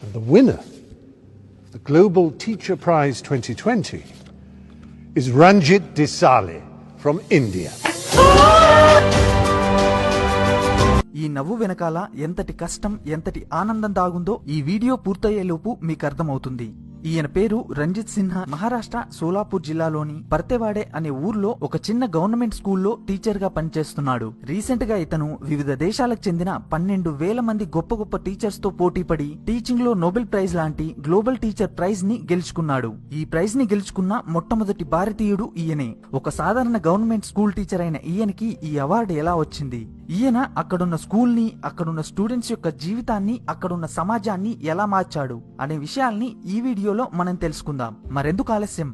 And the winner of the Global Teacher Prize 2020 is Ranjit Desale from India. ఈ నవ్వు వెనకాల ఎంతటి కష్టం ఎంతటి ఆనందం దాగుందో ఈ వీడియో పూర్తయ్యేలోపు మీకు అర్థమవుతుంది. ఈయన పేరు రంజిత్ సిన్హా. మహారాష్ట్ర సోలాపూర్ జిల్లాలోని పర్తెవాడే అనే ఊర్లో ఒక చిన్న గవర్నమెంట్ స్కూల్లో టీచర్ గా పనిచేస్తున్నాడు. రీసెంట్ గా ఇతను వివిధ దేశాలకు చెందిన 12,000 మంది గొప్ప గొప్ప టీచర్స్ తో పోటీపడి టీచింగ్ లో నోబెల్ ప్రైజ్ లాంటి గ్లోబల్ టీచర్ ప్రైజ్ ని గెలుచుకున్నాడు. ఈ ప్రైజ్ ని గెలుచుకున్న మొట్టమొదటి భారతీయుడు ఈయనే. ఒక సాధారణ గవర్నమెంట్ స్కూల్ టీచర్ అయిన ఈయనకి ఈ అవార్డు ఎలా వచ్చింది? ఈయన అక్కడున్న స్కూల్ ని, అక్కడున్న స్టూడెంట్స్ యొక్క జీవితాన్ని, అక్కడున్న సమాజాన్ని ఎలా మార్చాడు అనే విషయాల్ని ఈ వీడియోలో మనం తెలుసుకుందాం. మరెందుకు ఆలస్యం,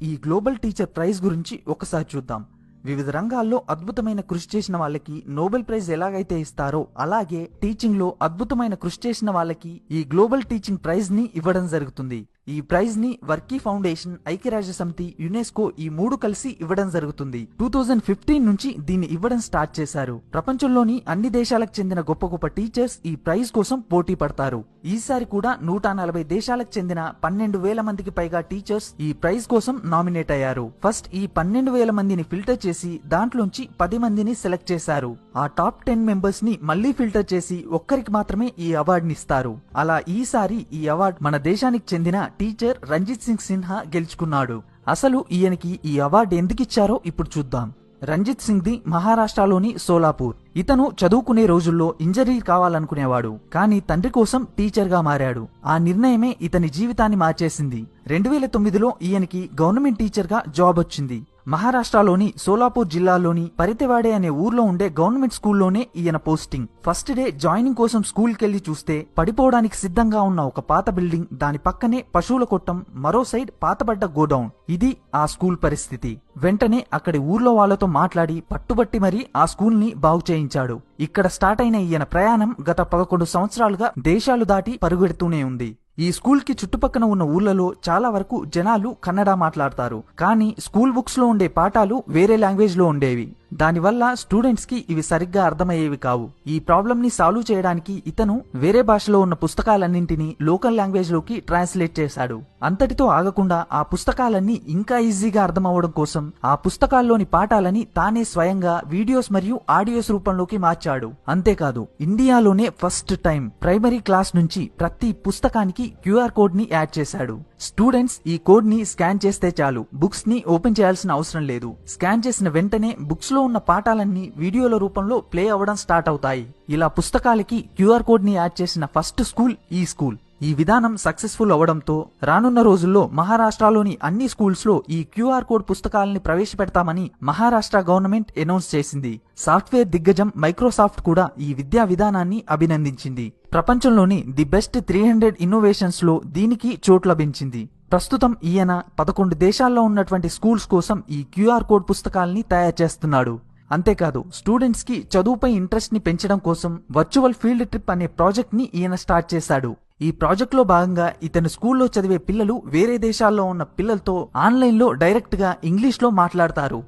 ఈ గ్లోబల్ టీచర్ ప్రైజ్ గురించి ఒకసారి చూద్దాం. వివిధ రంగాల్లో అద్భుతమైన కృషి చేసిన వాళ్ళకి నోబెల్ ప్రైజ్ ఎలాగైతే ఇస్తారో అలాగే టీచింగ్ లో అద్భుతమైన కృషి చేసిన వాళ్ళకి ఈ గ్లోబల్ టీచింగ్ ప్రైజ్ ని ఇవ్వడం జరుగుతుంది. ఈ ప్రైజ్ ని వర్కీ ఫౌండేషన్, ఐక్యరాజ్య సమితి, యునెస్కో ఈ 3 కలిసి ఇవ్వడం జరుగుతుంది. 2015 నుంచి దీన్ని ఇవ్వడం స్టార్ట్ చేశారు. ప్రపంచంలోని అన్ని దేశాలకు చెందిన గొప్ప గొప్ప టీచర్స్ ఈ ప్రైజ్ కోసం పోటీ పడతారు. ఈసారి కూడా 140 దేశాలకు చెందిన 12,000 మందికి పైగా టీచర్స్ ఈ ప్రైజ్ కోసం నామినేట్ అయ్యారు. ఫస్ట్ ఈ 12,000 మందిని ఫిల్టర్ చేసి దాంట్లోంచి 10 మందిని సెలెక్ట్ చేశారు. ఆ టాప్ 10 మెంబర్స్ ని మళ్లీ ఫిల్టర్ చేసి ఒక్కరికి మాత్రమే ఈ అవార్డుని ఇస్తారు. అలా ఈసారి ఈ అవార్డు మన దేశానికి చెందిన టీచర్ రంజిత్ సింగ్ సిన్హా గెలుచుకున్నాడు. అసలు ఈయనకి ఈ అవార్డు ఎందుకిచ్చారో ఇప్పుడు చూద్దాం. రంజిత్ సింగ్ ది మహారాష్ట్రలోని సోలాపూర్. ఇతను చదువుకునే రోజుల్లో ఇంజనీర్ కావాలనుకునేవాడు, కానీ తండ్రి కోసం టీచర్ గా మారాడు. ఆ నిర్ణయమే ఇతని జీవితాన్ని మార్చేసింది. 2009లో ఈయనకి గవర్నమెంట్ టీచర్ గా జాబ్ వచ్చింది. మహారాష్ట్రలోని సోలాపూర్ జిల్లాలోని పరితెవాడే అనే ఊర్లో ఉండే గవర్నమెంట్ స్కూల్లోనే ఈయన పోస్టింగ్. ఫస్ట్ డే జాయినింగ్ కోసం స్కూల్ కెళ్లి చూస్తే పడిపోవడానికి సిద్ధంగా ఉన్న ఒక పాత బిల్డింగ్, దాని పక్కనే పశువుల కొట్టం, మరో సైడ్ పాతబడ్డ గోడౌన్. ఇది ఆ స్కూల్ పరిస్థితి. వెంటనే అక్కడి ఊర్లో వాళ్లతో మాట్లాడి పట్టుబట్టి మరీ ఆ స్కూల్ ని బాగు చేయించాడు. ఇక్కడ స్టార్ట్ అయిన ఈయన ప్రయాణం గత 11 సంవత్సరాలుగా దేశాలు దాటి పరుగెడుతూనే ఉంది. ఈ స్కూల్ కి చుట్టుపక్కన ఉన్న ఊర్లలో చాలా వరకు జనాలు కన్నడ మాట్లాడతారు, కానీ స్కూల్ బుక్స్ లో ఉండే పాఠాలు వేరే లాంగ్వేజ్ లో ఉండేవి. దానివల్ల స్టూడెంట్స్ కి ఇవి సరిగ్గా అర్థమయ్యేవి కావు. ఈ ప్రాబ్లం ని సాల్వ్ చేయడానికి ఇతను వేరే భాషలో ఉన్న పుస్తకాలన్నింటినీ లోకల్ లాంగ్వేజ్ లోకి ట్రాన్స్లేట్ చేశాడు. అంతటితో ఆగకుండా ఆ పుస్తకాలన్నీ ఇంకా ఈజీగా అర్థమవడం కోసం ఆ పుస్తకాల్లోని పాఠాలని తానే స్వయంగా వీడియోస్ మరియు ఆడియోస్ రూపంలోకి మార్చాడు. అంతేకాదు, ఇండియాలోనే ఫస్ట్ టైం ప్రైమరీ క్లాస్ నుంచి ప్రతి పుస్తకానికి QR కోడ్ ని యాడ్ చేశాడు. స్టూడెంట్స్ ఈ కోడ్ ని స్కాన్ చేస్తే చాలు, బుక్స్ ని ఓపెన్ చేయాల్సిన అవసరం లేదు. స్కాన్ చేసిన వెంటనే బుక్స్ లో ఉన్న పాఠాలన్నీ వీడియోల రూపంలో ప్లే అవ్వడం స్టార్ట్ అవుతాయి. ఇలా పుస్తకాలకి QR కోడ్ ని యాడ్ చేసిన ఫస్ట్ స్కూల్ ఈ స్కూల్. ఈ విధానం సక్సెస్ఫుల్ అవడంతో రానున్న రోజుల్లో మహారాష్ట్రలోని అన్ని స్కూల్స్ లో ఈ QR కోడ్ పుస్తకాలని ప్రవేశపెడతామని మహారాష్ట్ర గవర్నమెంట్ అనౌన్స్ చేసింది. సాఫ్ట్వేర్ దిగ్గజం మైక్రోసాఫ్ట్ కూడా ఈ విద్యా విధానాన్ని అభినందించింది. ప్రపంచంలోని ది బెస్ట్ 300 ఇన్నోవేషన్స్ లో దీనికి చోటు లభించింది. ప్రస్తుతం ఈయన 11 దేశాల్లో ఉన్నటువంటి స్కూల్స్ కోసం ఈ QR కోడ్ పుస్తకాలని తయారు చేస్తున్నాడు. అంతేకాదు, స్టూడెంట్స్ కి చదువుపై ఇంట్రెస్ట్ ని పెంచడం కోసం వర్చువల్ ఫీల్డ్ ట్రిప్ అనే ప్రాజెక్ట్ ని ఈయన స్టార్ట్ చేశాడు. ఈ ప్రాజెక్ట్ లో భాగంగా ఇతను స్కూల్లో చదివే పిల్లలు వేరే దేశాల్లో ఉన్న పిల్లలతో ఆన్లైన్ లో డైరెక్ట్ గా ఇంగ్లీష్ లో మాట్లాడతారు.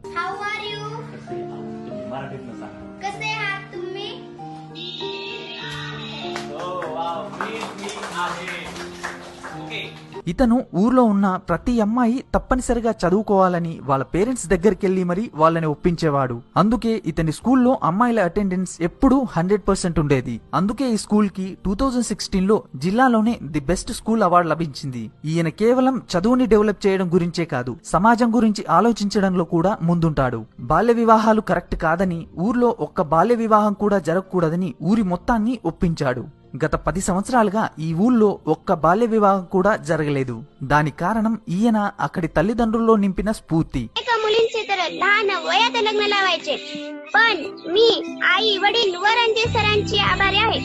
ఇతను ఊర్లో ఉన్న ప్రతి అమ్మాయి తప్పనిసరిగా చదువుకోవాలని వాళ్ళ పేరెంట్స్ దగ్గరికి మరీ వాళ్ళని ఒప్పించేవాడు. అందుకే ఇతని స్కూల్లో అమ్మాయిల అటెండెన్స్ ఎప్పుడూ 100% ఉండేది. అందుకే ఈ స్కూల్ కి 2016లో జిల్లాలోనే ది బెస్ట్ స్కూల్ అవార్డు లభించింది. ఈయన కేవలం చదువుని డెవలప్ చేయడం గురించే కాదు, సమాజం గురించి ఆలోచించడంలో కూడా ముందుంటాడు. బాల్య వివాహాలు కరెక్ట్ కాదని, ఊర్లో ఒక్క బాల్య వివాహం కూడా జరగకూడదని ఊరి మొత్తాన్ని ఒప్పించాడు. గత 10 సంవత్సరాలుగా ఈ ఊళ్ళో ఒక్క బాల్య వివాహం కూడా జరగలేదు. దానికి కారణం ఈయన అక్కడి తల్లిదండ్రుల్లో నింపిన స్ఫూర్తి. मुलींचे तर लहान वयात लग्न लावायचे, पण मी आई वडील व रणजित सरांची आभारी आहे.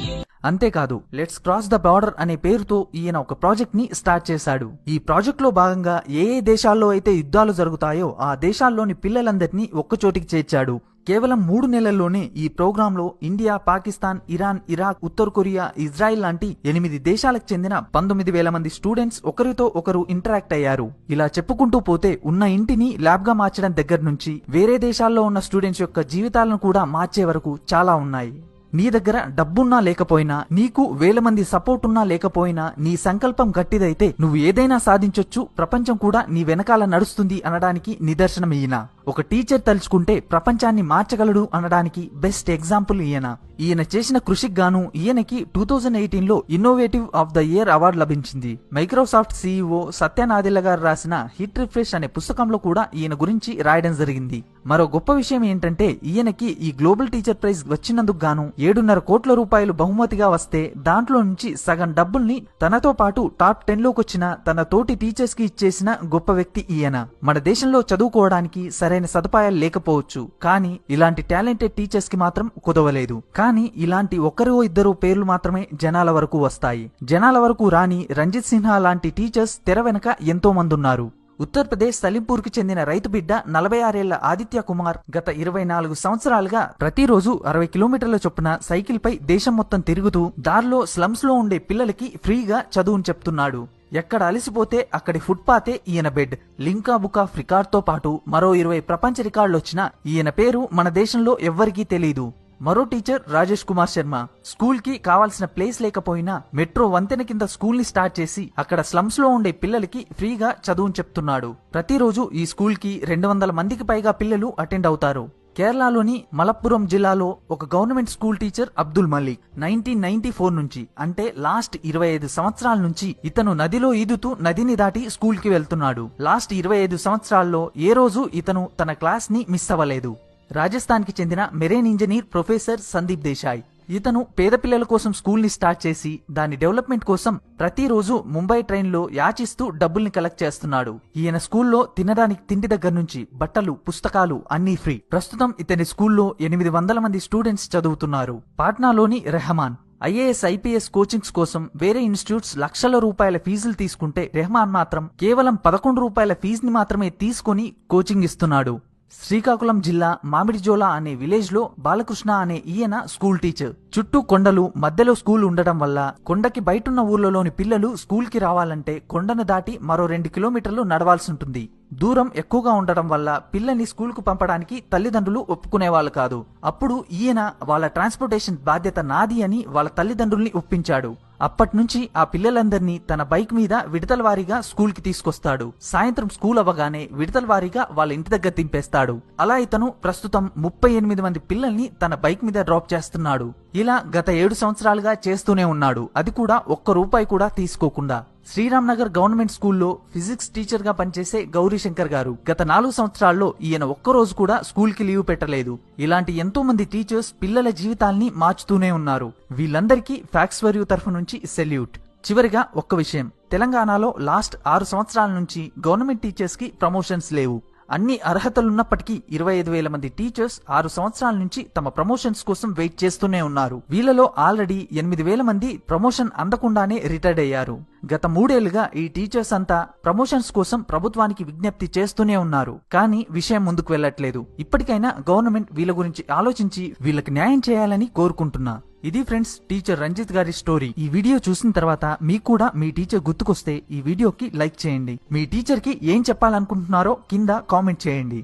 అంతేకాదు, లెట్స్ క్రాస్ ద బార్డర్ అనే పేరుతో ఈయన ఒక ప్రాజెక్ట్ ని స్టార్ట్ చేశాడు. ఈ ప్రాజెక్ట్ లో భాగంగా ఏ దేశాల్లో అయితే యుద్ధాలు జరుగుతాయో ఆ దేశాల్లోని పిల్లలందరినీ ఒక్కచోటికి చేర్చాడు. కేవలం 3 నెలల్లోనే ఈ ప్రోగ్రామ్ లో ఇండియా, పాకిస్తాన్, ఇరాన్, ఇరాక్, ఉత్తర కొరియా, ఇజ్రాయిల్ లాంటి 8 దేశాలకు చెందిన 19,000 మంది స్టూడెంట్స్ ఒకరితో ఒకరు ఇంటరాక్ట్ అయ్యారు. ఇలా చెప్పుకుంటూ పోతే ఉన్న ఇంటిని ల్యాబ్ గా మార్చడం దగ్గర నుంచి వేరే దేశాల్లో ఉన్న స్టూడెంట్స్ యొక్క జీవితాలను కూడా మార్చే వరకు చాలా ఉన్నాయి. నీ దగ్గర డబ్బున్నా లేకపోయినా, నీకు వేల మంది సపోర్ట్ ఉన్నా లేకపోయినా, నీ సంకల్పం గట్టిదైతే నువ్వు ఏదైనా సాధించొచ్చు, ప్రపంచం కూడా నీ వెనకాల నడుస్తుంది అనడానికి నిదర్శనం ఈయన. ఒక టీచర్ తలుచుకుంటే ప్రపంచాన్ని మార్చగలడు అనడానికి బెస్ట్ ఎగ్జాంపుల్ ఈయన. ఈయన చేసిన కృషికి గాను ఈయనకి 2018లో innovative of the year award లభించింది. మైక్రోసాఫ్ట్ CEO సత్య నాదెళ్ల గారు రాసిన హిట్ రిఫ్రెష్ అనే పుస్తకంలో కూడా ఈయన గురించి రాయడం జరిగింది. మరో గొప్ప విషయం ఏంటంటే ఈయనకి ఈ గ్లోబల్ టీచర్ ప్రైజ్ వచ్చినందుకు గాను 7.5 కోట్ల రూపాయలు బహుమతిగా వస్తే దాంట్లో నుంచి సగం డబ్బుల్ని తనతో పాటు టాప్ 10లోకి వచ్చిన తన తోటి టీచర్స్ కి ఇచ్చేసిన గొప్ప వ్యక్తి ఈయన. మన దేశంలో చదువుకోవడానికి సరైన సదుపాయాలు లేకపోవచ్చు, కానీ ఇలాంటి టాలెంటెడ్ టీచర్స్ కి మాత్రం కుదవలేదు. కానీ ఇలాంటి ఒకరో ఇద్దరు పేర్లు మాత్రమే జనాల వరకు వస్తాయి. జనాల వరకు రాని రంజిత్ సిన్హా లాంటి టీచర్స్ తెర వెనక ఎంతో మంది ఉన్నారు. ఉత్తరప్రదేశ్ సలీంపూర్ కి చెందిన రైతు బిడ్డ 46 ఏళ్ల ఆదిత్య కుమార్ గత 24 సంవత్సరాలుగా ప్రతిరోజు 60 కిలోమీటర్ల చొప్పున సైకిల్ పై దేశం మొత్తం తిరుగుతూ దారిలో స్లమ్స్ లో ఉండే పిల్లలకి ఫ్రీగా చదువును చెప్తున్నాడు. ఎక్కడ అలసిపోతే అక్కడి ఫుట్పాతే ఈయన bed. Limca book of record తో పాటు మరో 20 ప్రపంచ రికార్డులు వచ్చిన ఈయన పేరు మన దేశంలో ఎవ్వరికీ తెలీదు. మరో టీచర్ రాజేష్ కుమార్ శర్మ. స్కూల్ కి కావాల్సిన ప్లేస్ లేకపోయినా మెట్రో వంతెన కింద స్కూల్ ని స్టార్ట్ చేసి అక్కడ స్లమ్స్ లో ఉండే పిల్లలకి ఫ్రీగా చదువును చెప్తున్నాడు. ప్రతిరోజు ఈ స్కూల్ కి 200 మందికి పైగా పిల్లలు అటెండ్ అవుతారు. కేరళలోని మలప్పురం జిల్లాలో ఒక government school teacher Abdul Malik 1994 నుంచి, అంటే లాస్ట్ 25 సంవత్సరాల నుంచి ఇతను నదిలో ఈదుతూ నదిని దాటి స్కూల్ కి వెళ్తున్నాడు. లాస్ట్ 25 సంవత్సరాల్లో ఏ రోజు ఇతను తన క్లాస్ ని మిస్ అవ్వలేదు. రాజస్థాన్ కి చెందిన marine engineer professor Sandeep Desai. ఇతను పేద పిల్లల కోసం స్కూల్ ని స్టార్ట్ చేసి దాని డెవలప్మెంట్ కోసం ప్రతిరోజు ముంబై ట్రైన్ లో యాచిస్తూ డబ్బుల్ని కలెక్ట్ చేస్తున్నాడు. ఈయన స్కూల్లో తినడానికి తిండి దగ్గర నుంచి బట్టలు, పుస్తకాలు అన్నీ ఫ్రీ. ప్రస్తుతం ఇతని స్కూల్లో 800 మంది స్టూడెంట్స్ చదువుతున్నారు. పాట్నాలోని రెహమాన్ IAS IPS కోచింగ్స్ కోసం వేరే ఇన్స్టిట్యూట్స్ లక్షల రూపాయల ఫీజులు తీసుకుంటే రెహమాన్ మాత్రం కేవలం 11 రూపాయల ఫీజుని మాత్రమే తీసుకుని కోచింగ్ ఇస్తున్నాడు. శ్రీకాకుళం జిల్లా మామిడిజోలా అనే విలేజ్ లో బాలకృష్ణ అనే ఈయన స్కూల్ టీచర్. చుట్టూ కొండలు, మధ్యలో స్కూల్ ఉండడం వల్ల కొండకి బయటున్న ఊర్లలోని పిల్లలు స్కూల్ కి రావాలంటే కొండను దాటి మరో 2 కిలోమీటర్లు నడవాల్సి ఉంటుంది. దూరం ఎక్కువగా ఉండడం వల్ల పిల్లల్ని స్కూల్ కు పంపడానికి తల్లిదండ్రులు ఒప్పుకునేవాళ్ళు కాదు. అప్పుడు ఈయన వాళ్ళ ట్రాన్స్పోర్టేషన్ బాధ్యత నాది అని వాళ్ళ తల్లిదండ్రుల్ని ఒప్పించాడు. అప్పట్నుంచి ఆ పిల్లలందరినీ తన బైక్ మీద విడతల వారీగా స్కూల్ కి తీసుకొస్తాడు. సాయంత్రం స్కూల్ అవ్వగానే విడతల వారీగా వాళ్ళ ఇంటి దగ్గర దింపేస్తాడు. అలా ఇతను ప్రస్తుతం 38 మంది పిల్లల్ని తన బైక్ మీద డ్రాప్ చేస్తున్నాడు. ఇలా గత 7 సంవత్సరాలుగా చేస్తూనే ఉన్నాడు. అది కూడా ₹1 కూడా తీసుకోకుండా. శ్రీరామ్ నగర్ గవర్నమెంట్ స్కూల్లో ఫిజిక్స్ టీచర్ గా పనిచేసే గౌరీ శంకర్ గారు గత 4 సంవత్సరాల్లో ఈయన ఒక్కరోజు కూడా స్కూల్ కి లీవ్ పెట్టలేదు. ఇలాంటి ఎంతో మంది టీచర్స్ పిల్లల జీవితాల్ని మార్చుతూనే ఉన్నారు. వీళ్ళందరికీ ఫ్యాక్స్ ఫర్ యూ తరఫు నుంచి సెల్యూట్. చివరిగా ఒక్క విషయం, తెలంగాణలో లాస్ట్ 6 సంవత్సరాల నుంచి గవర్నమెంట్ టీచర్స్ కి ప్రమోషన్స్ లేవు. అన్ని అర్హతలున్నప్పటికీ 25,000 మంది టీచర్స్ 6 సంవత్సరాల నుంచి తమ ప్రమోషన్స్ కోసం వెయిట్ చేస్తూనే ఉన్నారు. వీళ్ళలో ఆల్రెడీ 8,000 మంది ప్రమోషన్ అందకుండానే రిటైర్డ్ అయ్యారు. గత 3 ఏళ్లుగా ఈ టీచర్స్ అంతా ప్రమోషన్స్ కోసం ప్రభుత్వానికి విజ్ఞప్తి చేస్తూనే ఉన్నారు. కానీ విషయం ముందుకు వెళ్లట్లేదు. ఇప్పటికైనా గవర్నమెంట్ వీళ్ళ గురించి ఆలోచించి వీళ్ళకి న్యాయం చేయాలని కోరుకుంటున్నా. ఇది ఫ్రెండ్స్ టీచర్ రంజిత్ గారి స్టోరీ. ఈ వీడియో చూసిన తర్వాత మీకు కూడా మీ టీచర్ గుర్తుకొస్తే ఈ వీడియోకి లైక్ చేయండి. మీ టీచర్ కి ఏం చెప్పాలనుకుంటున్నారో కింద కామెంట్ చేయండి.